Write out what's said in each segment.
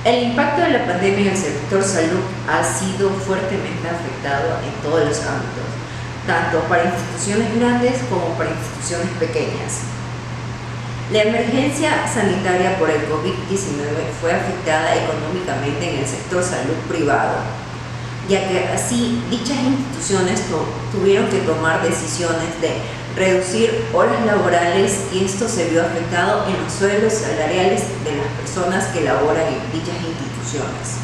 El impacto de la pandemia en el sector salud ha sido fuertemente afectado en todos los ámbitos, tanto para instituciones grandes como para instituciones pequeñas. La emergencia sanitaria por el COVID-19 fue afectada económicamente en el sector salud privado, ya que así dichas instituciones tuvieron que tomar decisiones de reducir horas laborales y esto se vio afectado en los sueldos salariales de las personas que laboran en dichas instituciones.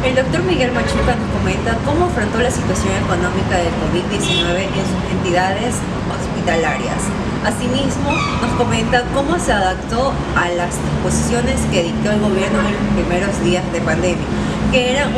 El doctor Miguel Machuca nos comenta cómo afrontó la situación económica del COVID-19 en sus entidades hospitalarias. Asimismo, nos comenta cómo se adaptó a las disposiciones que dictó el gobierno en los primeros días de pandemia,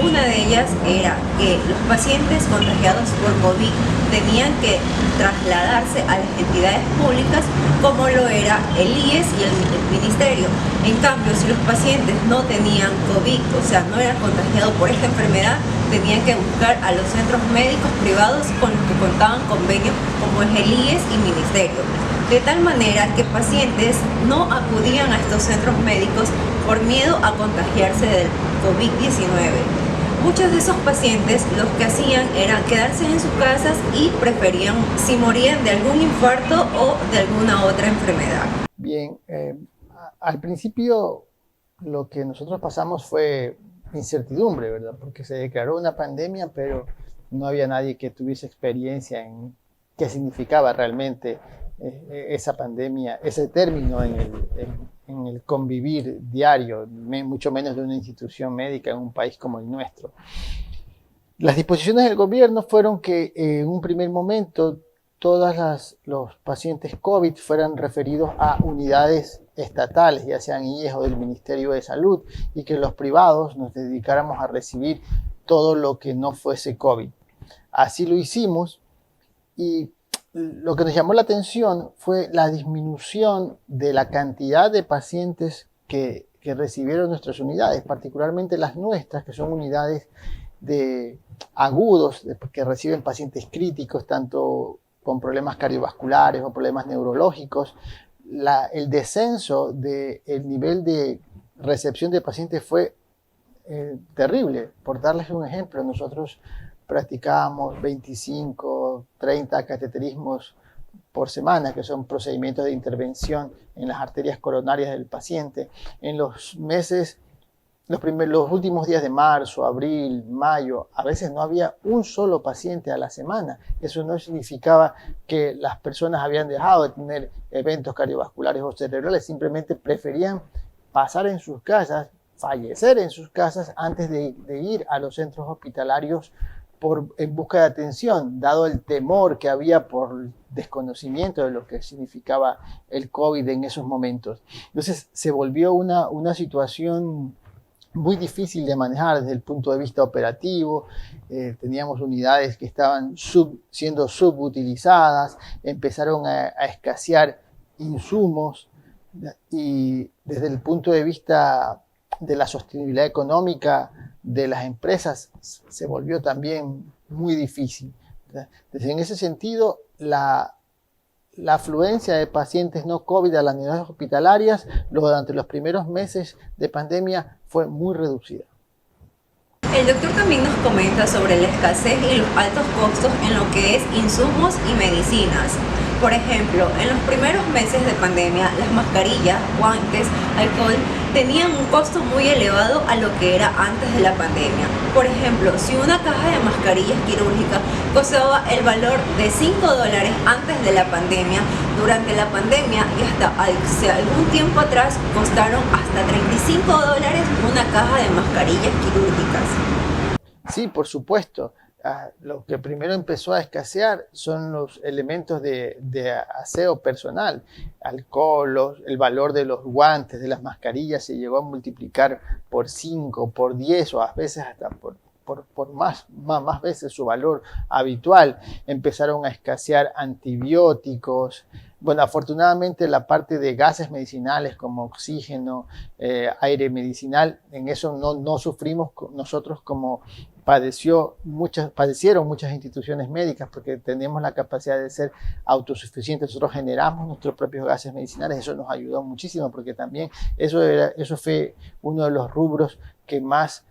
una de ellas era que los pacientes contagiados por COVID tenían que trasladarse a las entidades públicas como lo era el IES y el Ministerio. En cambio, si los pacientes no tenían COVID, o sea, no eran contagiados por esta enfermedad, tenían que buscar a los centros médicos privados con los que contaban convenios como es el IES y Ministerio. De tal manera que pacientes no acudían a estos centros médicos por miedo a contagiarse del COVID-19. Muchos de esos pacientes lo que hacían era quedarse en sus casas y preferían si morían de algún infarto o de alguna otra enfermedad. Bien, al principio lo que nosotros pasamos fue incertidumbre, ¿verdad? Porque se declaró una pandemia, pero no había nadie que tuviese experiencia en qué significaba realmente esa pandemia, ese término en el convivir diario, mucho menos de una institución médica en un país como el nuestro. Las disposiciones del gobierno fueron que en un primer momento todos los pacientes COVID fueran referidos a unidades estatales, ya sean IES o del Ministerio de Salud, y que los privados nos dedicáramos a recibir todo lo que no fuese COVID. Así lo hicimos y lo que nos llamó la atención fue la disminución de la cantidad de pacientes que recibieron nuestras unidades, particularmente las nuestras, que son unidades de agudos, que reciben pacientes críticos, tanto con problemas cardiovasculares o problemas neurológicos. El descenso del nivel de recepción de pacientes fue terrible. Por darles un ejemplo, nosotros practicábamos 25, 30 cateterismos por semana, que son procedimientos de intervención en las arterias coronarias del paciente. En los meses, los últimos días de marzo, abril, mayo, a veces no había un solo paciente a la semana. Eso no significaba que las personas habían dejado de tener eventos cardiovasculares o cerebrales, simplemente preferían pasar en sus casas, fallecer en sus casas antes de ir a los centros hospitalarios en busca de atención, dado el temor que había por desconocimiento de lo que significaba el COVID en esos momentos. Entonces se volvió una situación muy difícil de manejar desde el punto de vista operativo. Teníamos unidades que estaban siendo subutilizadas, empezaron a escasear insumos y desde el punto de vista de la sostenibilidad económica de las empresas se volvió también muy difícil. En ese sentido, la afluencia de pacientes no COVID a las unidades hospitalarias durante los primeros meses de pandemia fue muy reducida. El doctor también nos comenta sobre la escasez y los altos costos en lo que es insumos y medicinas. Por ejemplo, en los primeros meses de pandemia, las mascarillas, guantes, alcohol tenían un costo muy elevado a lo que era antes de la pandemia. Por ejemplo, si una caja de mascarillas quirúrgicas costaba el valor de $5 antes de la pandemia, durante la pandemia y hasta hace algún tiempo atrás costaron hasta $35 una caja de mascarillas quirúrgicas. Sí, por supuesto. Lo que primero empezó a escasear son los elementos de aseo personal. Alcohol, el valor de los guantes, de las mascarillas se llegó a multiplicar por 5, por 10 o a veces hasta por más veces su valor habitual. Empezaron a escasear antibióticos. Bueno, afortunadamente la parte de gases medicinales como oxígeno, aire medicinal, en eso no sufrimos nosotros como padecieron muchas instituciones médicas porque tenemos la capacidad de ser autosuficientes. Nosotros generamos nuestros propios gases medicinales. Eso nos ayudó muchísimo porque también eso fue uno de los rubros que más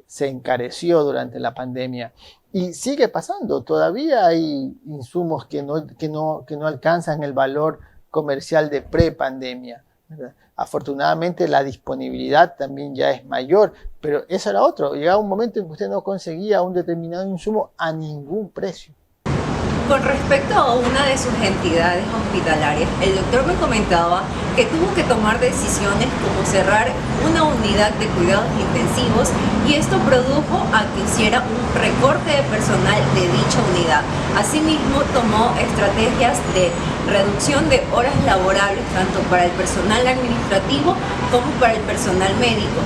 se encareció durante la pandemia. Y sigue pasando. Todavía hay insumos que no alcanzan el valor comercial de prepandemia, ¿verdad? Afortunadamente la disponibilidad también ya es mayor, pero eso era otro. Llegaba un momento en que usted no conseguía un determinado insumo a ningún precio. Con respecto a una de sus entidades hospitalarias, el doctor me comentaba que tuvo que tomar decisiones como cerrar una unidad de cuidados intensivos y esto produjo a que hiciera un recorte de personal de dicha unidad. Asimismo, tomó estrategias de reducción de horas laborables tanto para el personal administrativo como para el personal médico,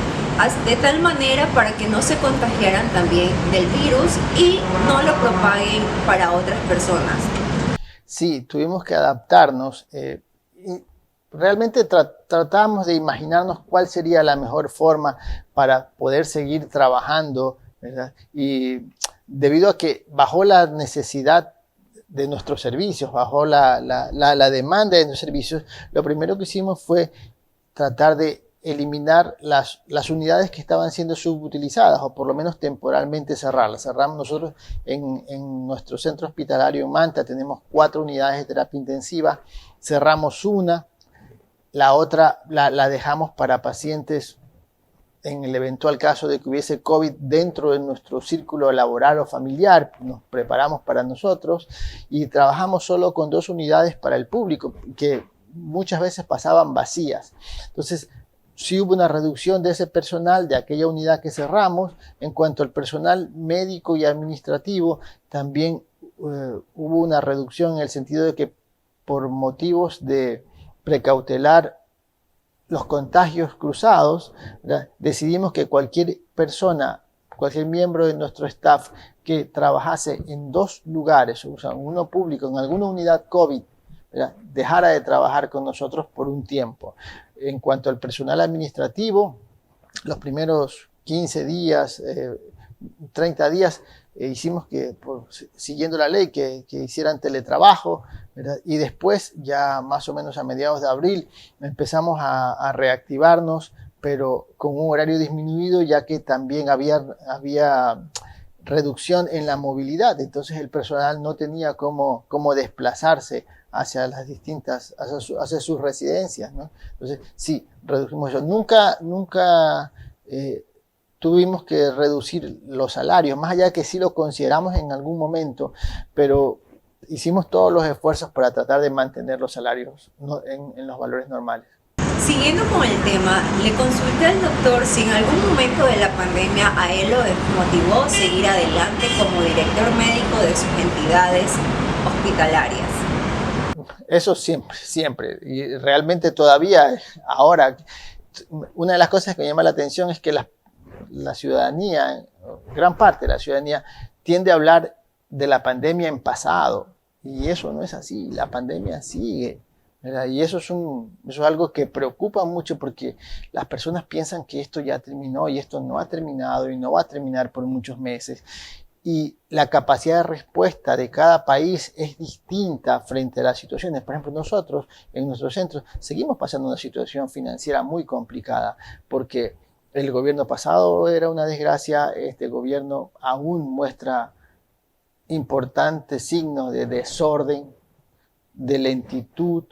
de tal manera para que no se contagiaran también del virus y no lo propaguen para otras personas. Sí, tuvimos que adaptarnos. Y realmente tratamos de imaginarnos cuál sería la mejor forma para poder seguir trabajando, ¿verdad? Y debido a que bajó la necesidad de nuestros servicios, bajó la demanda de nuestros servicios, lo primero que hicimos fue tratar de eliminar las unidades que estaban siendo subutilizadas o por lo menos temporalmente cerrarlas. Cerramos nosotros en nuestro centro hospitalario en Manta, tenemos 4 unidades de terapia intensiva, cerramos una, la otra la dejamos para pacientes en el eventual caso de que hubiese COVID dentro de nuestro círculo laboral o familiar. Nos preparamos para nosotros y trabajamos solo con 2 unidades para el público que muchas veces pasaban vacías. Entonces, sí hubo una reducción de ese personal de aquella unidad que cerramos. En cuanto al personal médico y administrativo, también hubo una reducción en el sentido de que por motivos de precautelar los contagios cruzados, ¿verdad? Decidimos que cualquier persona, cualquier miembro de nuestro staff que trabajase en 2 lugares, o sea, uno público, en alguna unidad COVID, ¿verdad?, dejara de trabajar con nosotros por un tiempo. En cuanto al personal administrativo, los primeros 15 días, 30 días, hicimos que, siguiendo la ley, que hicieran teletrabajo, ¿verdad? Y después, ya más o menos a mediados de abril, empezamos a reactivarnos, pero con un horario disminuido, ya que también había reducción en la movilidad. Entonces el personal no tenía cómo desplazarse hacia las distintas, hacia sus residencias, ¿no? Entonces, sí, redujimos eso. Nunca tuvimos que reducir los salarios, más allá de que sí lo consideramos en algún momento, pero hicimos todos los esfuerzos para tratar de mantener los salarios en los valores normales. Siguiendo con el tema, le consulté al doctor si en algún momento de la pandemia a él lo desmotivó seguir adelante como director médico de sus entidades hospitalarias. Eso siempre. Y realmente todavía, ahora, una de las cosas que me llama la atención es que la ciudadanía, gran parte de la ciudadanía, tiende a hablar de la pandemia en pasado. Y eso no es así, la pandemia sigue, ¿verdad? Y eso es algo que preocupa mucho porque las personas piensan que esto ya terminó y esto no ha terminado y no va a terminar por muchos meses. Y la capacidad de respuesta de cada país es distinta frente a las situaciones. Por ejemplo, nosotros en nuestros centros seguimos pasando una situación financiera muy complicada porque el gobierno pasado era una desgracia, este gobierno aún muestra importantes signos de desorden, de lentitud.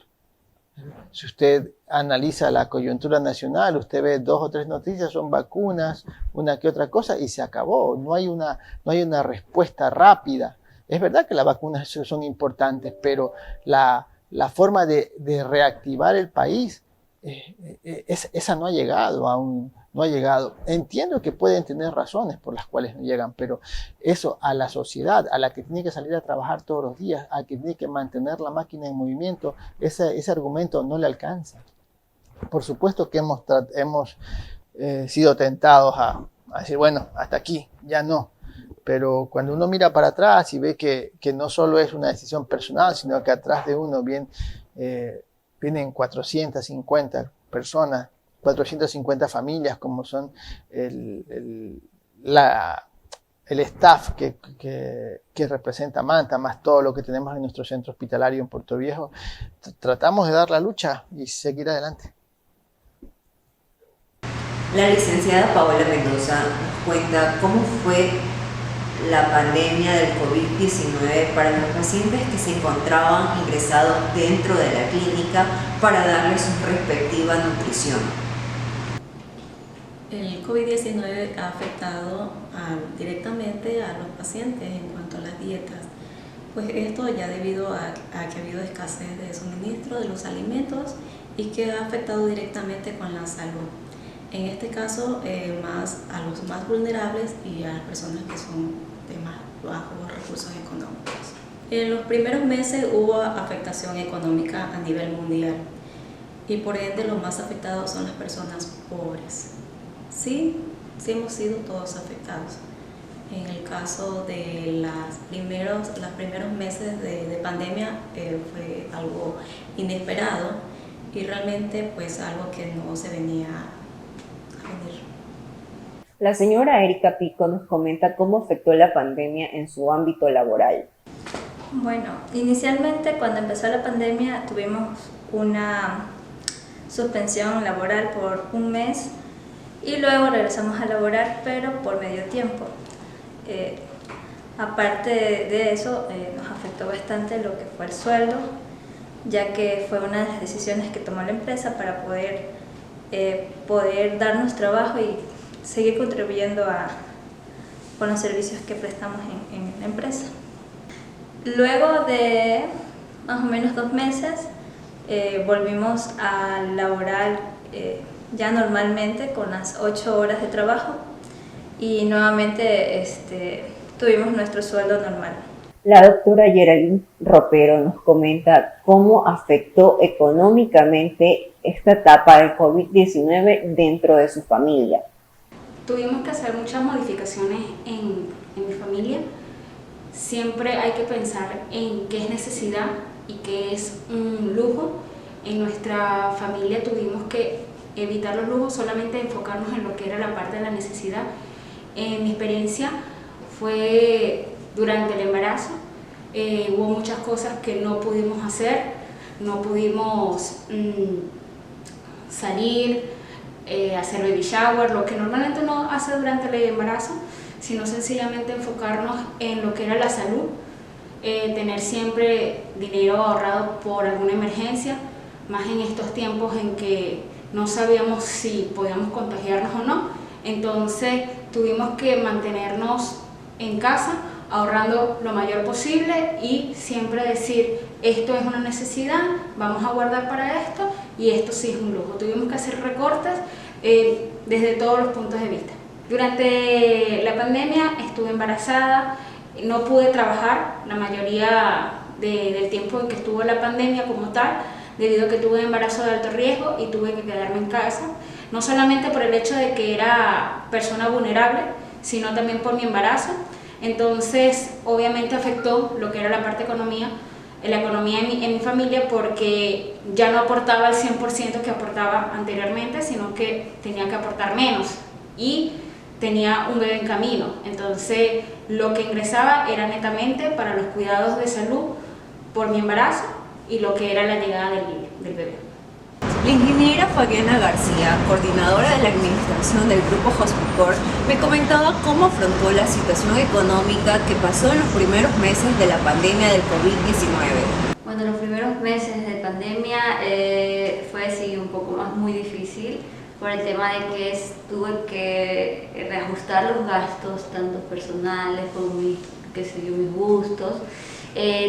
Si usted analiza la coyuntura nacional, usted ve 2 o 3 noticias, son vacunas, una que otra cosa, y se acabó. No hay una respuesta rápida. Es verdad que las vacunas son importantes, pero la forma de reactivar el país, esa no ha llegado aún. No ha llegado. Entiendo que pueden tener razones por las cuales no llegan, pero eso a la sociedad, a la que tiene que salir a trabajar todos los días, a que tiene que mantener la máquina en movimiento, ese argumento no le alcanza. Por supuesto que hemos sido tentados a decir, bueno, hasta aquí, ya no. Pero cuando uno mira para atrás y ve que no solo es una decisión personal, sino que atrás de uno vienen 450 personas, 450 familias, como son el el staff que representa Manta, más todo lo que tenemos en nuestro centro hospitalario en Puerto Viejo, tratamos de dar la lucha y seguir adelante. La licenciada Paola Mendoza nos cuenta cómo fue la pandemia del COVID-19 para los pacientes que se encontraban ingresados dentro de la clínica para darles su respectiva nutrición. El COVID-19 ha afectado directamente a los pacientes en cuanto a las dietas, pues esto ya debido a que ha habido escasez de suministro de los alimentos y que ha afectado directamente con la salud. En este caso, más a los más vulnerables y a las personas que son de más bajos recursos económicos. En los primeros meses hubo afectación económica a nivel mundial y por ende los más afectados son las personas pobres. Sí hemos sido todos afectados. En el caso de los primeros meses de pandemia fue algo inesperado y realmente pues algo que no se venía a venir. La señora Erika Pico nos comenta cómo afectó la pandemia en su ámbito laboral. Bueno, inicialmente cuando empezó la pandemia tuvimos una suspensión laboral por un mes y luego regresamos a laborar, pero por medio tiempo. Aparte de eso, nos afectó bastante lo que fue el sueldo, ya que fue una de las decisiones que tomó la empresa para poder darnos trabajo y seguir contribuyendo con los servicios que prestamos en la empresa. Luego de más o menos 2 meses, volvimos a laborar ya normalmente con las 8 horas de trabajo y nuevamente tuvimos nuestro sueldo normal. La doctora Geraldine Ropero nos comenta cómo afectó económicamente esta etapa del COVID-19 dentro de su familia. Tuvimos que hacer muchas modificaciones en mi familia. Siempre hay que pensar en qué es necesidad y qué es un lujo. En nuestra familia tuvimos que evitar los lujos, solamente enfocarnos en lo que era la parte de la necesidad. En mi experiencia fue durante el embarazo, hubo muchas cosas que no pudimos hacer, no pudimos salir, hacer baby shower, lo que normalmente uno hace durante el embarazo, sino sencillamente enfocarnos en lo que era la salud, tener siempre dinero ahorrado por alguna emergencia, más en estos tiempos en que no sabíamos si podíamos contagiarnos o no. Entonces tuvimos que mantenernos en casa, ahorrando lo mayor posible y siempre decir, esto es una necesidad, vamos a guardar para esto y esto sí es un lujo. Tuvimos que hacer recortes desde todos los puntos de vista. Durante la pandemia estuve embarazada, no pude trabajar la mayoría del tiempo en que estuvo la pandemia como tal, debido a que tuve embarazo de alto riesgo y tuve que quedarme en casa, no solamente por el hecho de que era persona vulnerable, sino también por mi embarazo. Entonces, obviamente afectó lo que era la parte economía, la economía en mi familia, porque ya no aportaba el 100% que aportaba anteriormente, sino que tenía que aportar menos y tenía un bebé en camino. Entonces, lo que ingresaba era netamente para los cuidados de salud por mi embarazo y lo que era la llegada del bebé. La ingeniera Fabiana García, coordinadora de la administración del Grupo Hospicor, me comentaba cómo afrontó la situación económica que pasó en los primeros meses de la pandemia del COVID-19. Bueno, los primeros meses de pandemia fue así un poco muy difícil por el tema de que tuve que reajustar los gastos, tanto personales como mis gustos.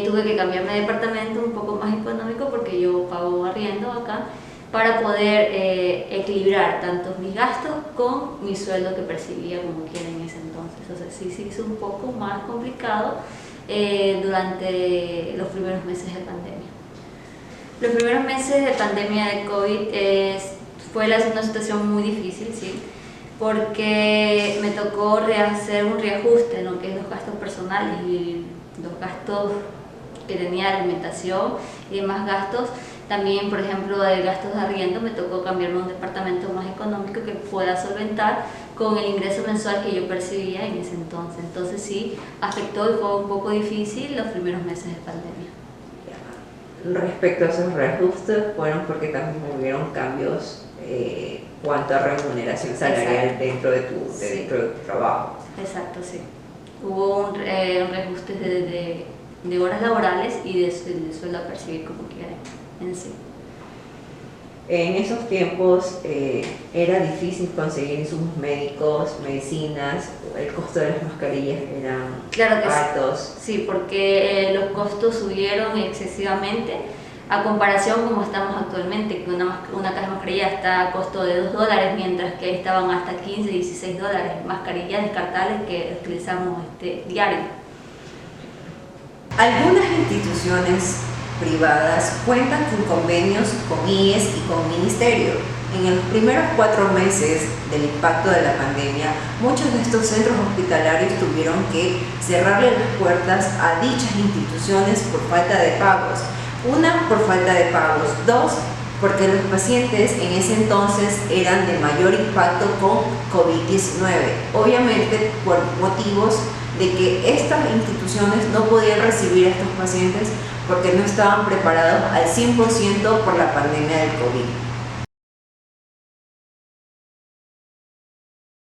Tuve que cambiarme de departamento un poco más económico porque yo pago arriendo acá, para poder equilibrar tanto mis gastos con mi sueldo que percibía como quiera en ese entonces. O sea, sí se hizo un poco más complicado durante los primeros meses de pandemia. Los primeros meses de pandemia de COVID fue una situación muy difícil, ¿sí? Porque me tocó hacer un reajuste en lo que es los gastos personales y los gastos que tenía de alimentación y demás gastos. También, por ejemplo, de gastos de arriendo, me tocó cambiarme a un departamento más económico que pueda solventar con el ingreso mensual que yo percibía en ese entonces. Entonces sí, afectó y fue un poco difícil los primeros meses de pandemia. Respecto a esos reajustes, fueron porque también hubieron cambios cuanto a remuneración salarial dentro de tu trabajo. Exacto, sí. Hubo un reajuste de horas laborales y de sueldo a percibir como quiera en sí. En esos tiempos era difícil conseguir insumos médicos, medicinas, el costo de las mascarillas eran altos. Sí, porque los costos subieron excesivamente a comparación como estamos actualmente, que una caja de mascarilla está a costo de $2, mientras que estaban hasta $15, $16, mascarillas descartables que utilizamos diario. Algunas instituciones privadas cuentan con convenios con IES y con ministerio. En los primeros 4 meses del impacto de la pandemia, muchos de estos centros hospitalarios tuvieron que cerrarle las puertas a dichas instituciones por falta de pagos. Una, por falta de pagos. 2, porque los pacientes en ese entonces eran de mayor impacto con COVID-19. Obviamente por motivos de que estas instituciones no podían recibir a estos pacientes porque no estaban preparados al 100% por la pandemia del COVID.